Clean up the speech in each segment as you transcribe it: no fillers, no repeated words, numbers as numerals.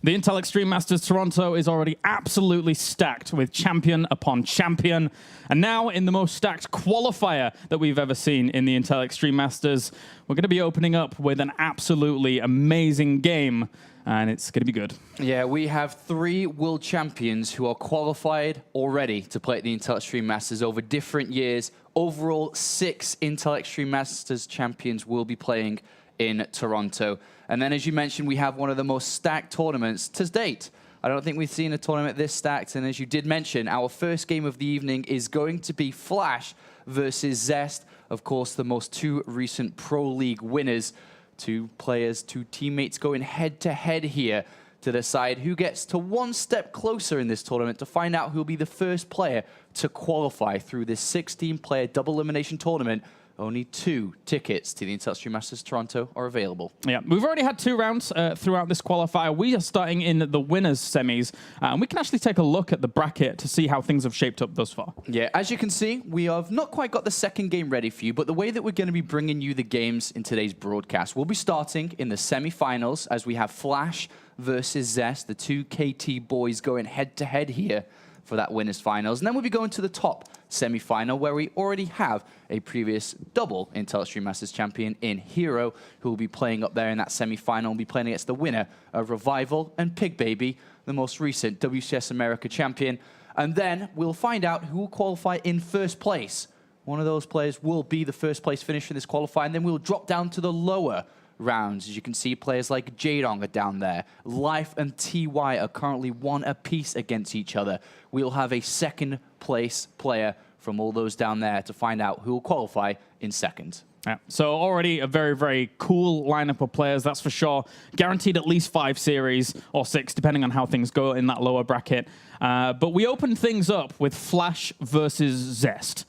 The Intel Extreme Masters Toronto is already absolutely stacked with champion upon champion. And now in the most stacked qualifier that we've ever seen in the Intel Extreme Masters, we're going to be opening up with an absolutely amazing game. And it's going to be good. Yeah, we have 3 world champions who are qualified already to play at the Intel Extreme Masters over different years. Overall, 6 Intel Extreme Masters champions will be playing in Toronto. And then, as you mentioned, we have one of the most stacked tournaments to date. I don't think we've seen a tournament this stacked. And as you did mention, our first game of the evening is going to be Flash versus Zest. Of course, the most 2 recent Pro League winners. 2 players, 2 teammates going head-to-head here to decide who gets to one step closer in this tournament to find out who will be the first player to qualify through this 16-player double elimination tournament. Only 2 tickets to the Intel Extreme Masters Toronto are available. Yeah, we've already had 2 rounds throughout this qualifier. We are starting in the winners' semis, and we can actually take a look at the bracket to see how things have shaped up thus far. Yeah, as you can see, we have not quite got the second game ready for you, but the way that we're going to be bringing you the games in today's broadcast, we'll be starting in the semifinals as we have Flash versus Zest, the 2 KT boys going head-to-head here for that winners finals. And then we'll be going to the top semi-final where we already have a previous double Intel Extreme Masters champion in Hero who will be playing up there in that semi-final and be playing against the winner of Revival and Pig Baby, the most recent WCS America champion. And then we'll find out who will qualify in first place. One of those players will be the first place finisher in this qualifying, and then we'll drop down to the lower rounds. As you can see, players like Jadong are down there. Life and TY are currently 1 apiece against each other. We'll have a second place player from all those down there to find out who will qualify in second. Yeah. So already a very, very cool lineup of players, that's for sure. Guaranteed at least 5 series or 6, depending on how things go in that lower bracket. But we open things up with Flash versus Zest.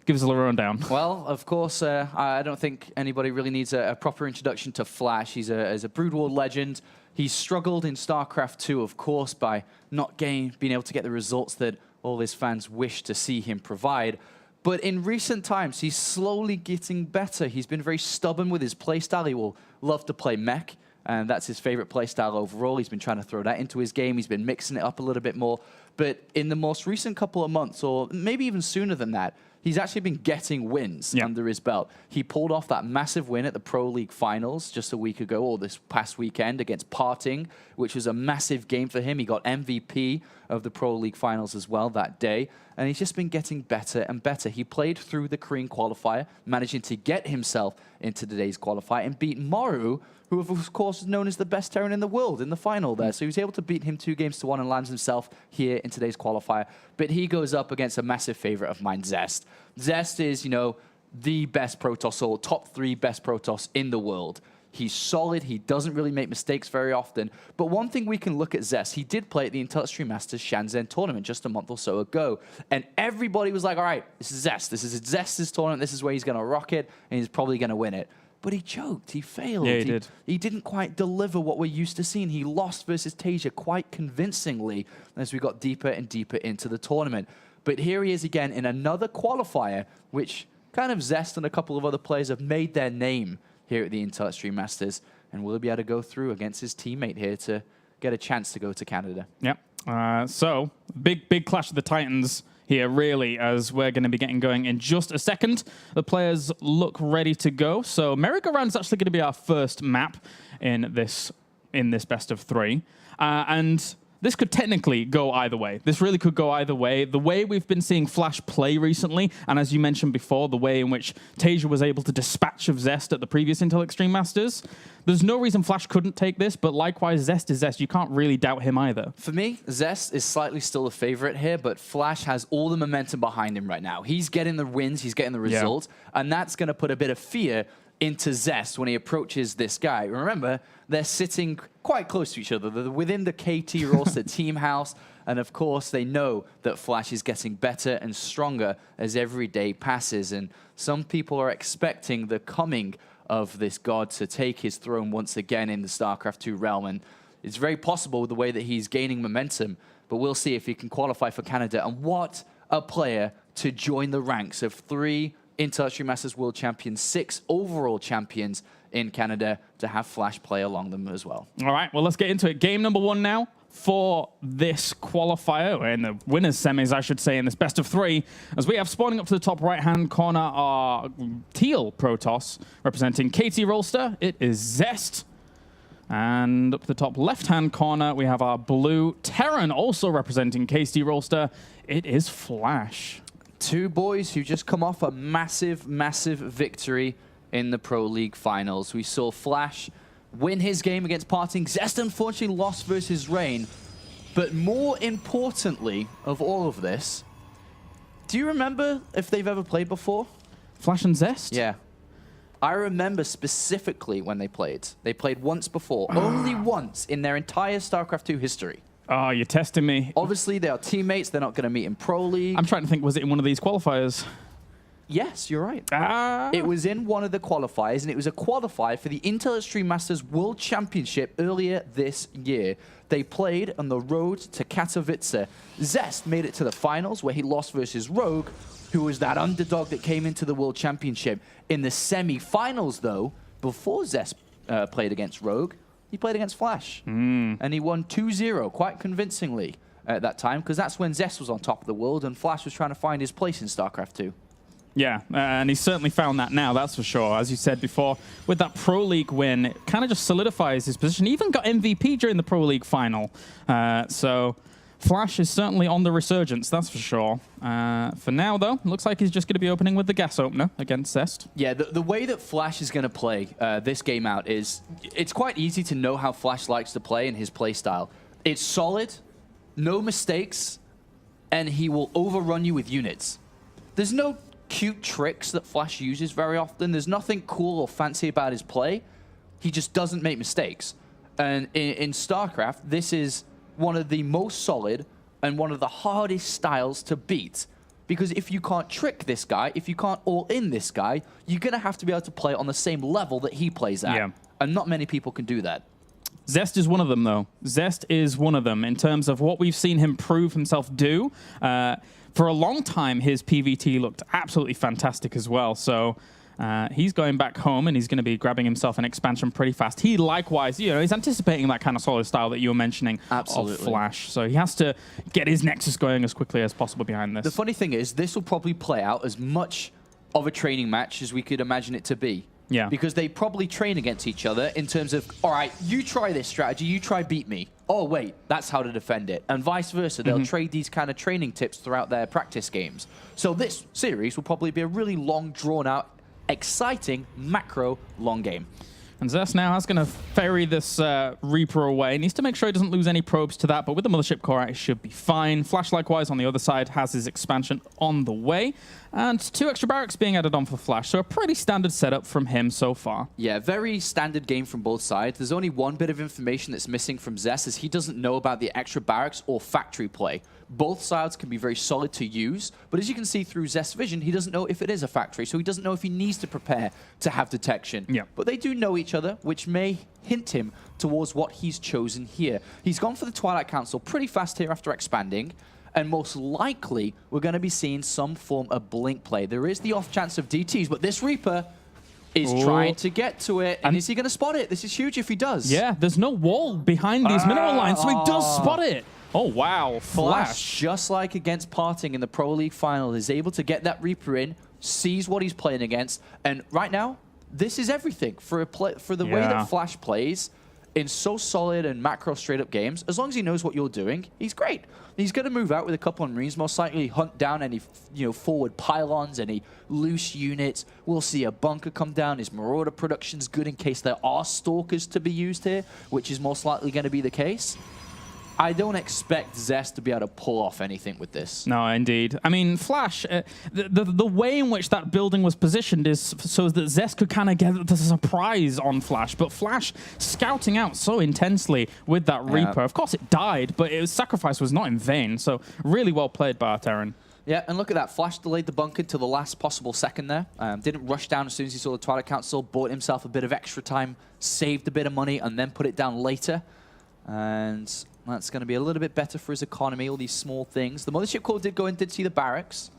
Give us a little rundown. Well, of course, I don't think anybody really needs a proper introduction to Flash. He's a Brood War legend. He's struggled in StarCraft 2, of course, by not being able to get the results that all his fans wish to see him provide. But in recent times, he's slowly getting better. He's been very stubborn with his playstyle. He will love to play mech, and that's his favorite playstyle overall. He's been trying to throw that into his game. He's been mixing it up a little bit more. But in the most recent couple of months, or maybe even sooner than that, he's actually been getting wins under his belt. He pulled off that massive win at the Pro League Finals just a week ago, or this past weekend, against Parting, which was a massive game for him. He got MVP of the Pro League Finals as well that day, and he's just been getting better and better. He played through the Korean qualifier, managing to get himself into today's qualifier and beat Maru, who of course is known as the best Terran in the world in the final there. So he was able to beat him 2 games to 1 and lands himself here in today's qualifier. But he goes up against a massive favorite of mine, Zest. Zest is, you know, the best Protoss, or top 3 best Protoss in the world. He's solid. He doesn't really make mistakes very often. But one thing we can look at Zest, he did play at the Intel Extreme Masters Shenzhen tournament just a month or so ago. And everybody was like, all right, this is Zest. This is Zest's tournament. This is where he's going to rock it, and he's probably going to win it. But he choked. He failed. Yeah, he did. He didn't quite deliver what we're used to seeing. He lost versus Tasia quite convincingly as we got deeper and deeper into the tournament. But here he is again in another qualifier, which kind of Zest and a couple of other players have made their name here at the Intel Extreme Masters, and will be able to go through against his teammate here to get a chance to go to Canada. Yep. So, big clash of the Titans here, really, as we're going to be getting going in just a second. The players look ready to go. So, Merry-Go-Round is actually going to be our first map in this best of 3. And this could technically go either way. This really could go either way. The way we've been seeing Flash play recently, and as you mentioned before, the way in which Tasia was able to dispatch of Zest at the previous Intel Extreme Masters, there's no reason Flash couldn't take this, but likewise, Zest is Zest. You can't really doubt him either. For me, Zest is slightly still a favorite here, but Flash has all the momentum behind him right now. He's getting the wins, he's getting the results, and that's going to put a bit of fear into Zest when he approaches this guy. Remember, they're sitting quite close to each other. They're within the KT roster team house, and of course, they know that Flash is getting better and stronger as every day passes, and some people are expecting the coming of this god to take his throne once again in the StarCraft 2 realm, and it's very possible with the way that he's gaining momentum, but we'll see if he can qualify for Canada. And what a player to join the ranks of 3 Intel Extreme Masters World Champions, 6 overall champions, in Canada to have Flash play along them as well. All right, well, let's get into it. Game number 1 now for this qualifier, or in the winners' semis, I should say, in this best of 3, as we have spawning up to the top right-hand corner our teal Protoss representing KT Rolster. It is Zest. And up to the top left-hand corner, we have our blue Terran, also representing KT Rolster. It is Flash. 2 boys who just come off a massive, massive victory in the Pro League finals. We saw Flash win his game against Parting. Zest unfortunately lost versus Rain. But more importantly of all of this, do you remember if they've ever played before? Flash and Zest? Yeah. I remember specifically when they played. They played once before, only once in their entire StarCraft 2 history. Oh, you're testing me. Obviously, they are teammates. They're not going to meet in Pro League. I'm trying to think, was it in one of these qualifiers? Yes, you're right. Ah. It was in one of the qualifiers, and it was a qualifier for the Intel Extreme Masters World Championship earlier this year. They played on the road to Katowice. Zest made it to the finals, where he lost versus Rogue, who was that underdog that came into the World Championship. In the semi-finals, though, before Zest played against Rogue, he played against Flash. And he won 2-0 quite convincingly at that time, because that's when Zest was on top of the world and Flash was trying to find his place in StarCraft 2. Yeah, and he's certainly found that now, that's for sure. As you said before, with that Pro League win, it kind of just solidifies his position. He even got MVP during the Pro League final. So Flash is certainly on the resurgence, that's for sure. For now, though, looks like he's just going to be opening with the gas opener against Zest. Yeah, the way that Flash is going to play this game out is, it's quite easy to know how Flash likes to play and his play style. It's solid, no mistakes, and he will overrun you with units. There's no cute tricks that Flash uses very often. There's nothing cool or fancy about his play. He just doesn't make mistakes. And in StarCraft, this is one of the most solid and one of the hardest styles to beat. Because if you can't trick this guy, if you can't all-in this guy, you're going to have to be able to play on the same level that he plays at. Yeah. And not many people can do that. Zest is one of them, though. Zest is one of them in terms of what we've seen him prove himself do. For a long time, his PVT looked absolutely fantastic as well. So he's going back home and he's going to be grabbing himself an expansion pretty fast. He likewise, you know, he's anticipating that kind of solid style that you were mentioning of Flash. So he has to get his Nexus going as quickly as possible behind this. The funny thing is, this will probably play out as much of a training match as we could imagine it to be. Yeah. Because they probably train against each other in terms of, all right, you try this strategy, you try beat me. Oh, wait, that's how to defend it. And vice versa. They'll trade these kind of training tips throughout their practice games. So this series will probably be a really long, drawn-out, exciting, macro long game. And Zest now is going to ferry this Reaper away. He needs to make sure he doesn't lose any probes to that, but with the Mothership Core out, it should be fine. Flash, likewise, on the other side, has his expansion on the way. And 2 extra barracks being added on for Flash, so a pretty standard setup from him so far. Yeah, very standard game from both sides. There's only one bit of information that's missing from Zest, as he doesn't know about the extra barracks or factory play. Both sides can be very solid to use, but as you can see through Zest's vision, he doesn't know if it is a factory, so he doesn't know if he needs to prepare to have detection. Yeah. But they do know each other, which may hint him towards what he's chosen here. He's gone for the Twilight Council pretty fast here after expanding, and most likely we're going to be seeing some form of blink play. There is the off chance of DTs, but this Reaper is trying to get to it, and is he going to spot it? This is huge if he does. Yeah, there's no wall behind these mineral lines, so he does spot it. Oh, wow. Flash, just like against Parting in the Pro League final, is able to get that Reaper in, sees what he's playing against, and right now, this is everything for the way that Flash plays in so solid and macro straight-up games. As long as he knows what you're doing, he's great. He's going to move out with a couple on Marines, most likely hunt down any forward pylons, any loose units. We'll see a bunker come down. His Marauder production's good in case there are Stalkers to be used here, which is most likely going to be the case. I don't expect Zest to be able to pull off anything with this. No, indeed. I mean, Flash, the way in which that building was positioned is so that Zest could kind of get the surprise on Flash, but Flash scouting out so intensely with that Reaper. Of course, it died, but its sacrifice was not in vain, so really well played by our Terran. Yeah, and look at that. Flash delayed the bunker to the last possible second there. Didn't rush down as soon as he saw the Twilight Council, bought himself a bit of extra time, saved a bit of money, and then put it down later. And that's going to be a little bit better for his economy, all these small things. The Mothership Core did go in, did see the barracks.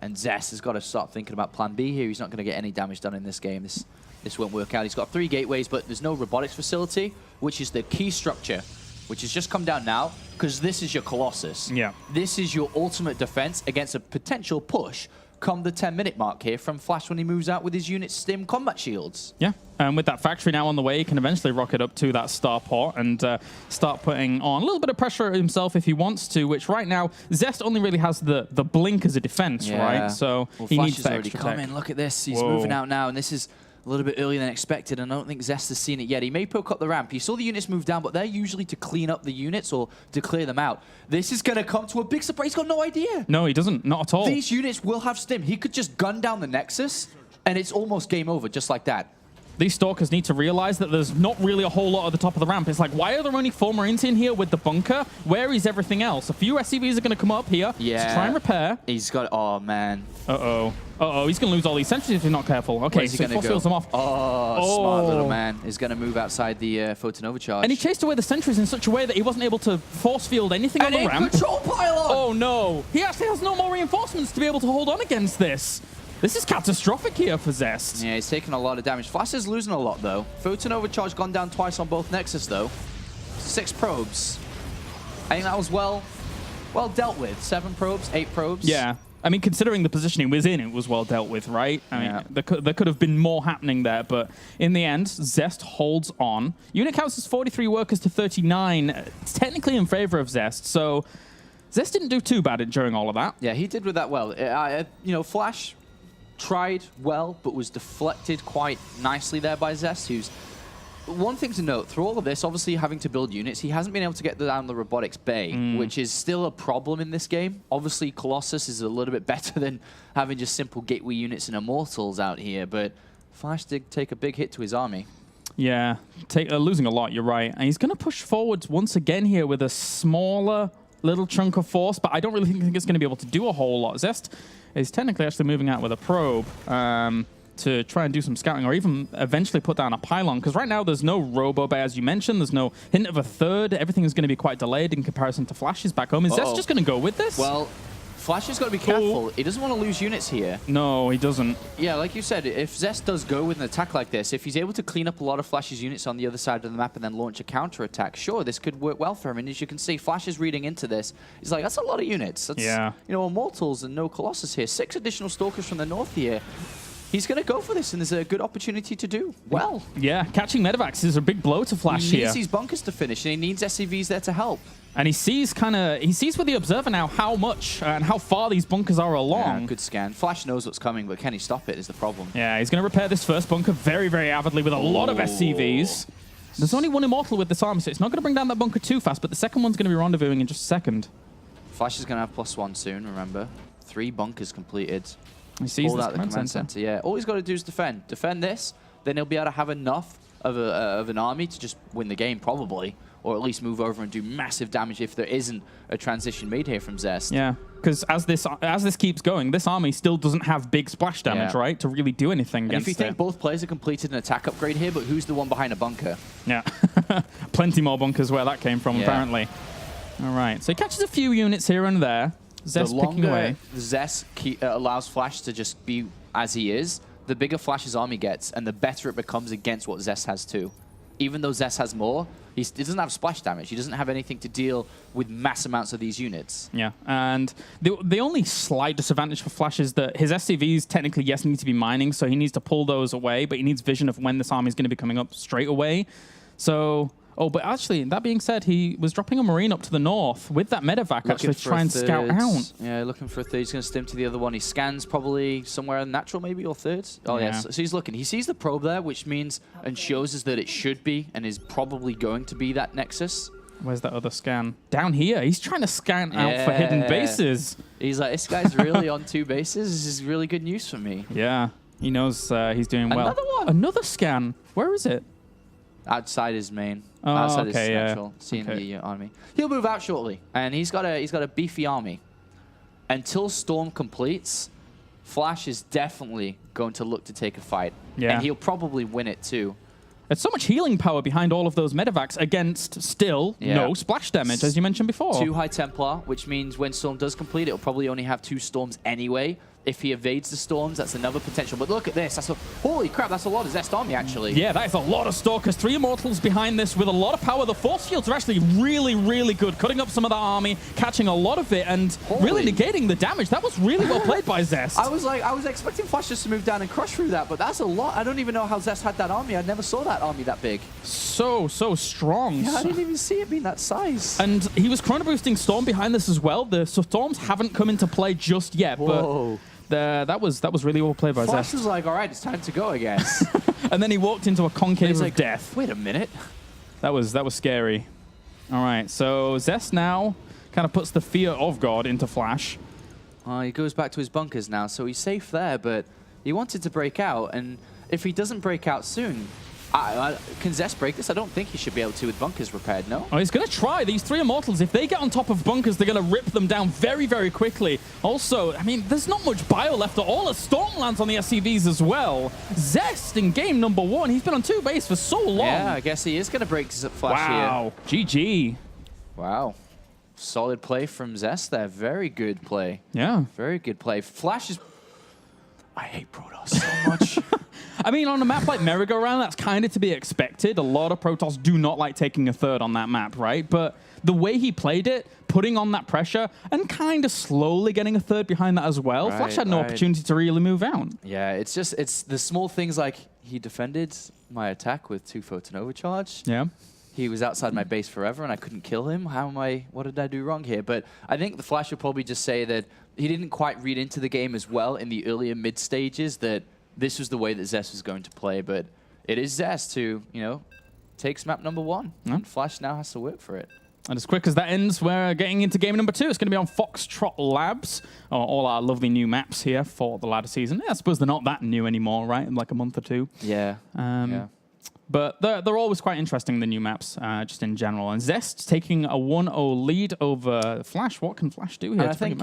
And Zest has got to start thinking about plan B here. He's not going to get any damage done in this game. This this won't work out. He's got 3 gateways, but there's no robotics facility, which is the key structure, which has just come down now, because this is your Colossus. Yeah. This is your ultimate defense against a potential push come the 10-minute mark here from Flash when he moves out with his unit stim combat shields. Yeah, and with that factory now on the way, he can eventually rocket up to that starport and start putting on a little bit of pressure himself if he wants to, which right now, Zest only really has the blink as a defense, right? So well, he Flash needs is that already extra coming. tech. Look at this. He's moving out now, and this is a little bit earlier than expected, and I don't think Zest has seen it yet. He may poke up the ramp. He saw the units move down, but they're usually to clean up the units or to clear them out. This is going to come to a big surprise. He's got no idea. No, he doesn't. Not at all. These units will have stim. He could just gun down the Nexus, and it's almost game over, just like that. These Stalkers need to realize that there's not really a whole lot at the top of the ramp. It's like, why are there only 4 Marines in here with the bunker? Where is everything else? A few SCVs are going to come up here to try and repair. He's got... Oh, man. Uh-oh. Uh-oh, he's going to lose all these sentries if he's not careful. Okay, so he force fields them off. Oh, smart little man. Is going to move outside the photon overcharge. And he chased away the sentries in such a way that he wasn't able to force field anything on the ramp. Control pylon! Oh, no. He actually has no more reinforcements to be able to hold on against this. This is catastrophic here for Zest. Yeah, he's taking a lot of damage. Flash is losing a lot, though. Photon overcharge gone down twice on both Nexus, though. 6 probes. I think that was well dealt with. 7 probes, 8 probes. Yeah. I mean, considering the position he was in, it was well dealt with, right? I mean, there could have been more happening there, but in the end, Zest holds on. Unit counts as 43 workers to 39. It's technically in favor of Zest, so Zest didn't do too bad during all of that. Yeah, he did with that well. You know, Flash tried well, but was deflected quite nicely there by Zest, who's... One thing to note, through all of this, obviously having to build units, he hasn't been able to get down the robotics bay, which is still a problem in this game. Obviously, Colossus is a little bit better than having just simple gateway units and Immortals out here, but Flash did take a big hit to his army. Yeah, losing a lot, you're right. And he's going to push forwards once again here with a smaller little chunk of force, but I don't really think it's going to be able to do a whole lot. Zest is technically actually moving out with a probe to try and do some scouting or even eventually put down a pylon, because right now there's no robo bay, as you mentioned. There's no hint of a third. Everything is going to be quite delayed in comparison to Flash's back home. Is Zest just going to go with this? Well, Flash has got to be careful. He doesn't want to lose units here. No, he doesn't. Yeah, like you said, if Zest does go with an attack like this, if he's able to clean up a lot of Flash's units on the other side of the map and then launch a counter-attack, sure, this could work well for him. And as you can see, Flash is reading into this. He's like, that's a lot of units. That's, you know, Immortals and no Colossus here. 6 additional Stalkers from the north here. He's going to go for this, and there's a good opportunity to do well. Yeah, catching Medivacs is a big blow to Flash here. He needs these bunkers to finish, and he needs SCVs there to help. And he sees with the Observer now how much and how far these bunkers are along. Yeah, good scan. Flash knows what's coming, but can he stop it is the problem. Yeah, he's going to repair this first bunker very, very avidly with a lot of SCVs. There's only 1 Immortal with this army, so it's not going to bring down that bunker too fast, but the second one's going to be rendezvousing in just a second. Flash is going to have +1 soon, remember. 3 bunkers completed. He sees out the command center. Yeah, all he's got to do is defend. Defend this, then he'll be able to have enough of an army to just win the game, probably, or at least move over and do massive damage if there isn't a transition made here from Zest. Yeah, because as this keeps going, this army still doesn't have big splash damage, right, to really do anything against it. If you think both players have completed an attack upgrade here, but who's the one behind a bunker? Yeah, plenty more bunkers where that came from, apparently. All right, so he catches a few units here and there. Zest picking away. Zest allows Flash to just be as he is, the bigger Flash's army gets, and the better it becomes against what Zest has too. Even though Zest has more, he doesn't have splash damage. He doesn't have anything to deal with mass amounts of these units. Yeah, and the only slight disadvantage for Flash is that his SCVs technically, yes, need to be mining, so he needs to pull those away, but he needs vision of when this army is going to be coming up straight away. So... Oh, but actually, that being said, he was dropping a Marine up to the north with that medevac actually to try and scout out. Yeah, looking for a third. He's going to stim to the other one. He scans probably somewhere natural maybe or third. Oh, yes. So he's looking. He sees the probe there, which means and shows us that it should be and is probably going to be that Nexus. Where's that other scan? Down here. He's trying to scan out for hidden bases. He's like, this guy's really on 2 bases. This is really good news for me. Yeah, he knows he's doing well. Another one. Another scan. Where is it? Outside his main. Oh, outside okay, his natural. Seeing the army. He'll move out shortly, and he's got a beefy army. Until Storm completes, Flash is definitely going to look to take a fight. Yeah. And he'll probably win it too. There's so much healing power behind all of those medevacs against still no splash damage, as you mentioned before. 2 High Templar, which means when Storm does complete, it'll probably only have 2 Storms anyway. If he evades the storms, that's another potential. But look at this. Holy crap, that's a lot of Zest Army, actually. Yeah, that is a lot of Stalkers. 3 Immortals behind this with a lot of power. The Force Fields are actually really, really good, cutting up some of that army, catching a lot of it, and really negating the damage. That was really well played by Zest. I was expecting Flash just to move down and crush through that, but that's a lot. I don't even know how Zest had that army. I never saw that army that big. So strong. Yeah, I didn't even see it being that size. And he was chrono boosting Storm behind this as well. The Storms haven't come into play just yet, but that was really well played by Zest. Flash was like, all right, it's time to go, I guess. And then he walked into a concave of death. Wait a minute. That was scary. All right, so Zest now kind of puts the fear of God into Flash. He goes back to his bunkers now, so he's safe there, but he wanted to break out, and if he doesn't break out soon, can Zest break this? I don't think he should be able to with bunkers repaired, no? Oh, he's going to try. These 3 Immortals, if they get on top of bunkers, they're going to rip them down very, very quickly. Also, I mean, there's not much bio left at all. A Storm lands on the SCVs as well. Zest in game number 1. He's been on 2 base for so long. Yeah, I guess he is going to break Flash here. Wow. GG. Wow. Solid play from Zest there. Very good play. Yeah. Very good play. Flash is... I hate Protoss so much. I mean, on a map like Merry-Go-Round, that's kind of to be expected. A lot of Protoss do not like taking a third on that map, right? But the way he played it, putting on that pressure, and kind of slowly getting a third behind that as well, Flash had no opportunity to really move out. Yeah, it's the small things like he defended my attack with 2 photon overcharge. Yeah. He was outside my base forever, and I couldn't kill him. What did I do wrong here? But I think the Flash would probably just say that he didn't quite read into the game as well in the earlier mid stages, that this was the way that Zest was going to play. But it is Zest who, takes map number 1. And Flash now has to work for it. And as quick as that ends, we're getting into game number 2. It's going to be on Foxtrot Labs. All our lovely new maps here for the ladder season. Yeah, I suppose they're not that new anymore, right? In like a month or 2. Yeah. Yeah. But they're always quite interesting, the new maps, just in general. And Zest taking a 1-0 lead over Flash. What can Flash do here? And I think,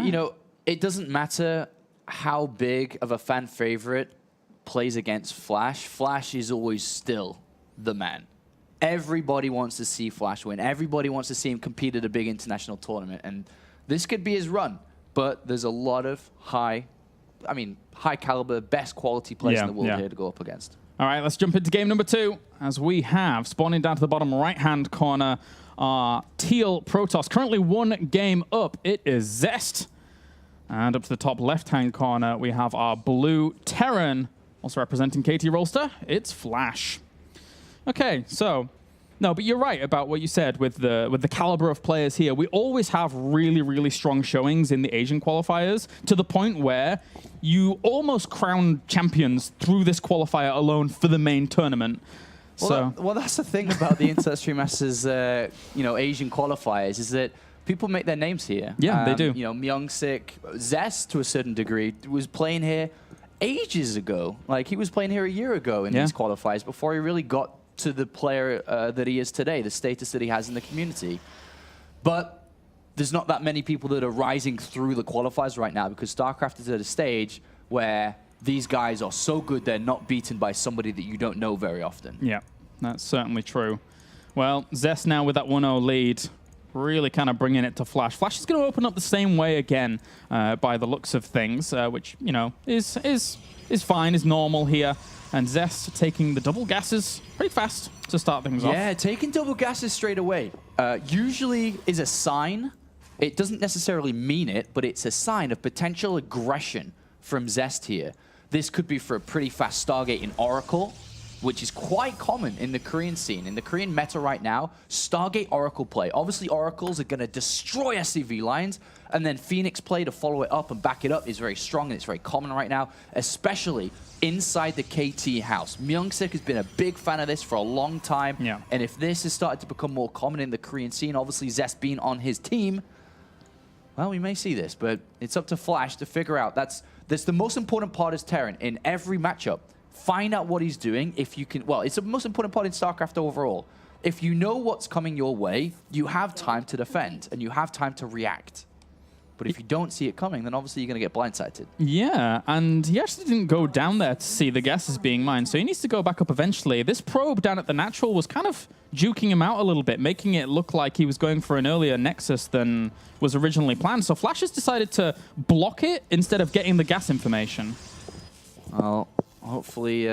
it doesn't matter how big of a fan favorite plays against Flash. Flash is always still the man. Everybody wants to see Flash win. Everybody wants to see him compete at a big international tournament. And this could be his run. But there's a lot of high caliber, best quality players in the world here to go up against. All right, let's jump into game number 2 as we have, spawning down to the bottom right-hand corner, our Teal Protoss. Currently 1 game up. It is Zest. And up to the top left-hand corner, we have our blue Terran. Also representing KT Rolster, it's Flash. Okay, so... No, but you're right about what you said with the caliber of players here. We always have really, really strong showings in the Asian qualifiers to the point where you almost crown champions through this qualifier alone for the main tournament. Well, that's the thing about the Interstream Masters, Asian qualifiers, is that people make their names here. Yeah, they do. Myung-Sik, Zest to a certain degree, was playing here ages ago. Like, he was playing here a year ago in these qualifiers before he really got to the player that he is today, the status that he has in the community. But there's not that many people that are rising through the qualifiers right now because StarCraft is at a stage where these guys are so good they're not beaten by somebody that you don't know very often. Yeah, that's certainly true. Well, Zest now with that 1-0 lead, really kind of bringing it to Flash. Flash is going to open up the same way again by the looks of things, which, is fine, is normal here. And Zest taking the double gases pretty fast to start things off. Yeah, taking double gases straight away usually is a sign. It doesn't necessarily mean it, but it's a sign of potential aggression from Zest here. This could be for a pretty fast Stargate in Oracle, which is quite common in the Korean scene. In the Korean meta right now, Stargate Oracle play. Obviously, Oracles are going to destroy SCV lines, and then Phoenix play to follow it up and back it up is very strong, and it's very common right now, especially inside the KT house. Myung-Sik has been a big fan of this for a long time, and if this has started to become more common in the Korean scene, obviously Zest being on his team, well, we may see this, but it's up to Flash to figure out. That's the most important part is Terran in every matchup. Find out what he's doing if you can. Well, it's the most important part in StarCraft overall. If you know what's coming your way, you have time to defend, and you have time to react. But if you don't see it coming, then obviously you're going to get blindsided. Yeah, and he actually didn't go down there to see the gases being mined, so he needs to go back up eventually. This probe down at the natural was kind of juking him out a little bit, making it look like he was going for an earlier nexus than was originally planned. So Flash has decided to block it instead of getting the gas information. Well, hopefully...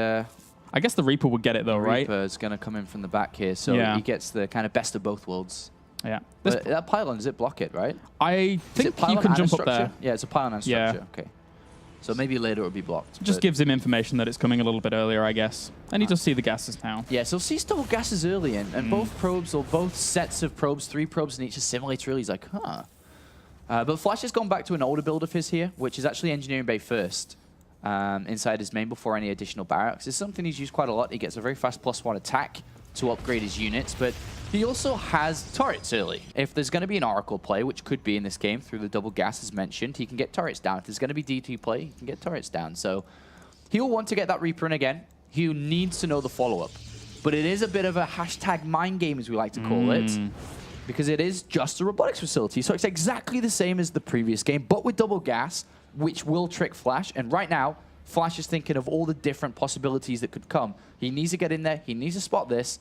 I guess the Reaper would get it though, right? Reaper is going to come in from the back here, so he gets the kind of best of both worlds. Yeah. But that pylon, does it block it, right? I think you can jump up there. Yeah, it's a pylon and structure. Okay. So maybe later it will be blocked. Just gives him information that it's coming a little bit earlier, I guess. And he does see the gases now. Yeah, so sees double gases early, and both probes, or both sets of probes, 3 probes in each, simulates really. He's like, huh. But Flash has gone back to an older build of his here, which is actually Engineering Bay first. Inside his main before any additional barracks. It's something he's used quite a lot. He gets a very fast +1 attack to upgrade his units, but he also has turrets early. If there's going to be an Oracle play, which could be in this game through the double gas as mentioned, he can get turrets down. If there's going to be DT play, he can get turrets down. So he'll want to get that Reaper in again. He needs to know the follow-up. But it is a bit of a hashtag mind game, as we like to call it, because it is just a robotics facility. So it's exactly the same as the previous game, but with double gas, which will trick Flash. And right now, Flash is thinking of all the different possibilities that could come. He needs to get in there. He needs to spot this.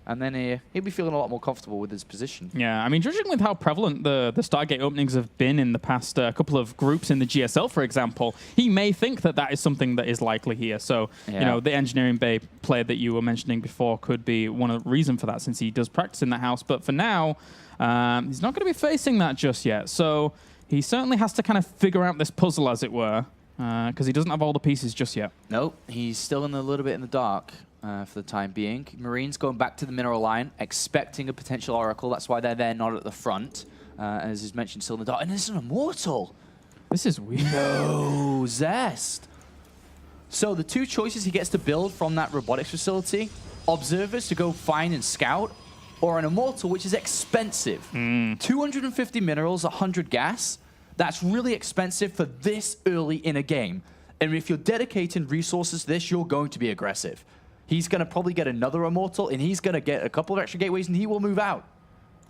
And then he'll be feeling a lot more comfortable with his position. Yeah, I mean, judging with how prevalent the Stargate openings have been in the past couple of groups in the GSL, for example, he may think that that is something that is likely here. So, you know, the Engineering Bay player that you were mentioning before could be one of the reasons for that, since he does practice in that house. But for now, he's not going to be facing that just yet. So he certainly has to kind of figure out this puzzle, as it were, because he doesn't have all the pieces just yet. Nope, he's still in a little bit in the dark. For the time being. Marines going back to the mineral line, expecting a potential Oracle. That's why they're there, not at the front. As is mentioned, still in the dark. And this is an Immortal. This is weird. No, Zest. So the 2 choices he gets to build from that robotics facility, Observers to go find and scout, or an Immortal, which is expensive. 250 minerals, 100 gas. That's really expensive for this early in a game. And if you're dedicating resources to this, you're going to be aggressive. He's going to probably get another Immortal, and he's going to get a couple of extra gateways, and he will move out.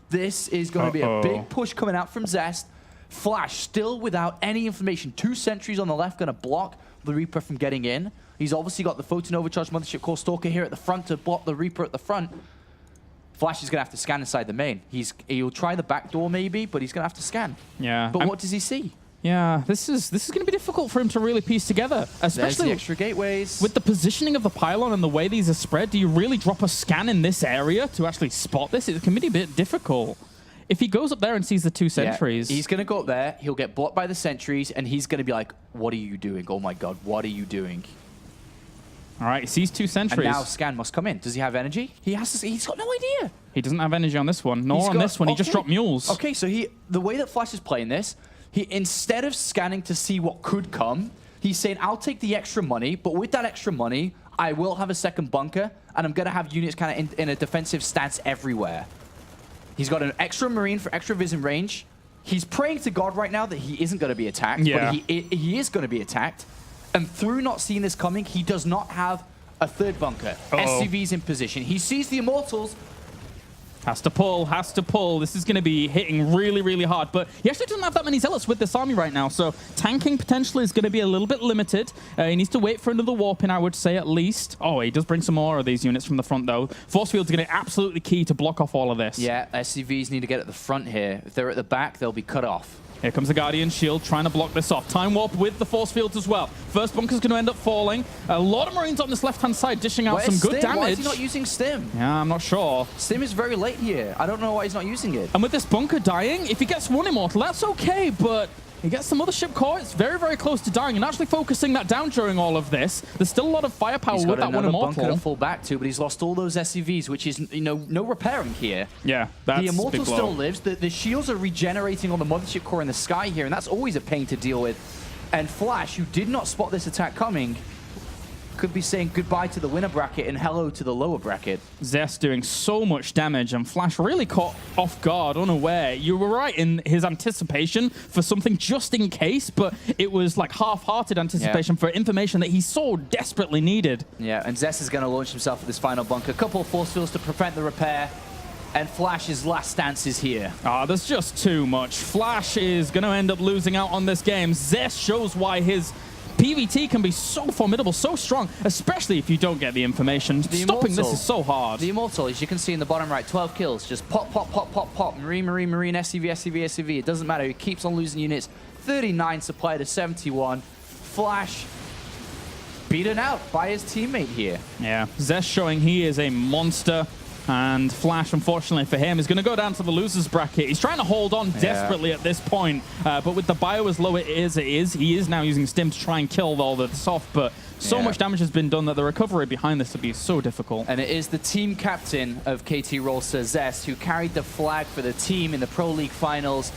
This is going to be a big push coming out from Zest. Flash still without any information. 2 sentries on the left going to block the Reaper from getting in. He's obviously got the Photon Overcharged Mothership Core Stalker here at the front to block the Reaper at the front. Flash is going to have to scan inside the main. He'll try the back door maybe, but he's going to have to scan. Yeah. But what does he see? Yeah, this is going to be difficult for him to really piece together, especially the extra gateways. With the positioning of the pylon and the way these are spread. Do you really drop a scan in this area to actually spot this? It can be a bit difficult. If he goes up there and sees the 2 sentries... he's going to go up there, he'll get blocked by the sentries, and he's going to be like, what are you doing? Oh my god, what are you doing? All right, he sees 2 sentries. And now scan must come in. Does he have energy? He's got no idea. He doesn't have energy on this one, nor on this one. He just dropped mules. Okay, so the way that Flash is playing this, instead of scanning to see what could come, he's saying, I'll take the extra money, but with that extra money, I will have a second bunker, and I'm going to have units kind of in a defensive stance everywhere. He's got an extra Marine for extra vision range. He's praying to God right now that he isn't going to be attacked, but he is going to be attacked. And through not seeing this coming, he does not have a 3rd bunker. SCV's in position. He sees the Immortals. Has to pull. This is going to be hitting really, really hard. But he actually doesn't have that many Zealots with this army right now, so tanking potentially is going to be a little bit limited. He needs to wait for another warp in, I would say, at least. Oh, he does bring some more of these units from the front, though. Force fields are going to be absolutely key to block off all of this. Yeah, SCVs need to get at the front here. If they're at the back, they'll be cut off. Here comes the Guardian Shield trying to block this off. Time Warp with the Force Fields as well. First bunker's going to end up falling. A lot of Marines on this left-hand side dishing out some good damage. Why is he not using Stim? Yeah, I'm not sure. Stim is very late here. I don't know why he's not using it. And with this bunker dying, if he gets 1 Immortal, that's okay, but he gets the Mothership Core. It's very, very close to dying. And actually focusing that down during all of this, there's still a lot of firepower with that 1 Immortal. He's got another bunker to fall back to, but he's lost all those SCVs, which is, no repairing here. Yeah, that's the Immortal still lives. The shields are regenerating on the Mothership Core in the sky here, and that's always a pain to deal with. And Flash, who did not spot this attack coming, could be saying goodbye to the winner bracket and hello to the lower bracket. Zest doing so much damage, and Flash really caught off guard, unaware. You were right in his anticipation for something just in case, but it was like half-hearted anticipation for information that he so desperately needed. Yeah, and Zest is going to launch himself at this final bunker. A couple of force fields to prevent the repair. And Flash's last stance is here. There's just too much. Flash is going to end up losing out on this game. Zest shows why his PvT can be so formidable, so strong, especially if you don't get the information. Stopping this is so hard. The Immortal, as you can see in the bottom right, 12 kills. Just pop, pop, pop, pop, pop. Marine, Marine, Marine, SCV, SCV, SCV. It doesn't matter. He keeps on losing units. 39 supply to 71. Flash beaten out by his teammate here. Yeah, Zest showing he is a monster. And Flash, unfortunately for him, is going to go down to the loser's bracket. He's trying to hold on desperately at this point. But with the bio as low it is, he is now using Stim to try and kill all the soft. But so much damage has been done that the recovery behind this will be so difficult. And it is the team captain of KT Rolster, Zest, who carried the flag for the team in the Pro League finals.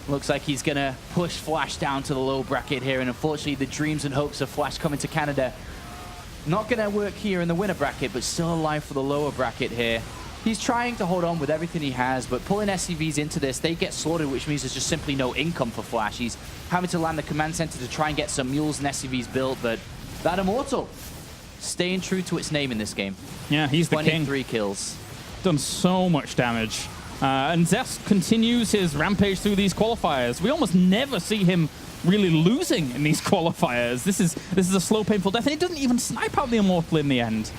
Looks like he's going to push Flash down to the low bracket here. And unfortunately, the dreams and hopes of Flash coming to Canada not going to work here in the winner bracket, but still alive for the lower bracket here. He's trying to hold on with everything he has, but pulling SCVs into this, they get slaughtered, which means there's just simply no income for Flash. He's having to land the command center to try and get some mules and SCVs built, but that Immortal staying true to its name in this game. Yeah, he's the king. 23 kills. Done so much damage. And Zest continues his rampage through these qualifiers. We almost never see him really losing in these qualifiers. This is a slow, painful death, and he doesn't even snipe out the Immortal in the end.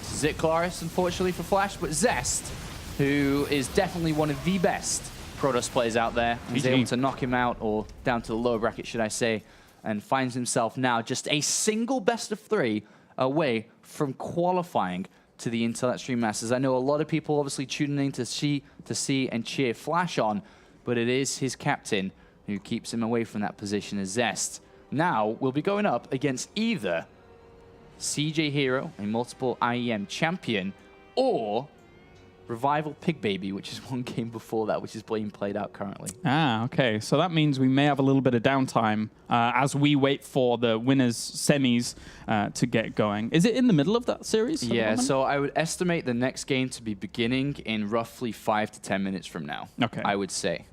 Zitklaris, unfortunately for Flash, but Zest, who is definitely one of the best Protoss players out there, is able to knock him out, or down to the lower bracket, should I say, and finds himself now just a single best of 3 away from qualifying to the Intel Extreme Masters. I know a lot of people obviously tuning in to see and cheer Flash on, but it is his captain who keeps him away from that position as Zest. Now we'll be going up against either CJ Hero, a multiple IEM champion, or Revival Pig Baby, which is one game before that, which is being played out currently. Okay. So that means we may have a little bit of downtime as we wait for the winners' semis to get going. Is it in the middle of that series? Yeah, so I would estimate the next game to be beginning in roughly 5 to 10 minutes from now. Okay. I would say.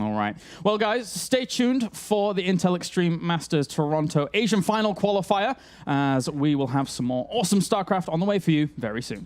All right. Well, guys, stay tuned for the Intel Extreme Masters Toronto Asian Final Qualifier, as we will have some more awesome StarCraft on the way for you very soon.